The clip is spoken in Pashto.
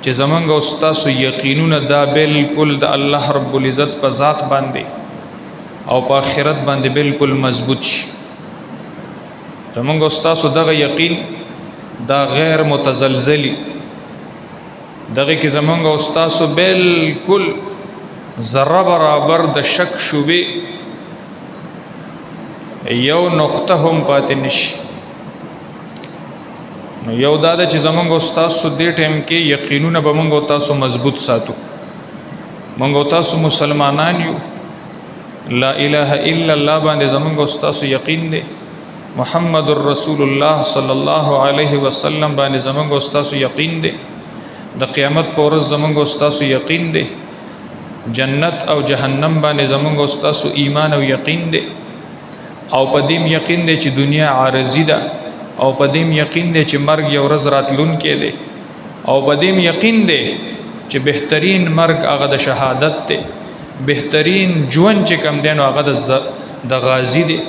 چې زمونږ او ستاسو یقینونه دا بالکل د الله رب العزت په ذات باندې او په آخرت باندې بالکل مضبوط شي. زمونږ او ستاسو دغه یقین دا غیر متزلزلی، دغه کې زمونږ او ستاسو بالکل ذره برابر د شک شوبې یو نقطه هم پاتې نشي. نو یو دا ده چې زمونږ او ستاسو دې ټیم کې یقینونه به مونږ او تاسو مضبوط ساتو. مونږ او تاسو مسلمانان یو، لا اله الا الله باندې زمونږ او ستاسو یقین دی، محمد رسول الله صلی الله علیه وسلم باندې زمونږ او ستاسو یقین دی، د قیامت پر ورځ زمونږ او ستاسو یقین دی، جنت او جهنم باندې زمونږ او ستاسو ایمان او یقین دی، او په دې یقین دی چې دنیا عارضی ده، او په دې یقین دی چې مرګ یو ورځ راتلونکی دی، او په دې یقین دی چې بهترین مرګ هغه د شهادت دی، بهترین ژوند چې کوم دی نو هغه د غازی دی.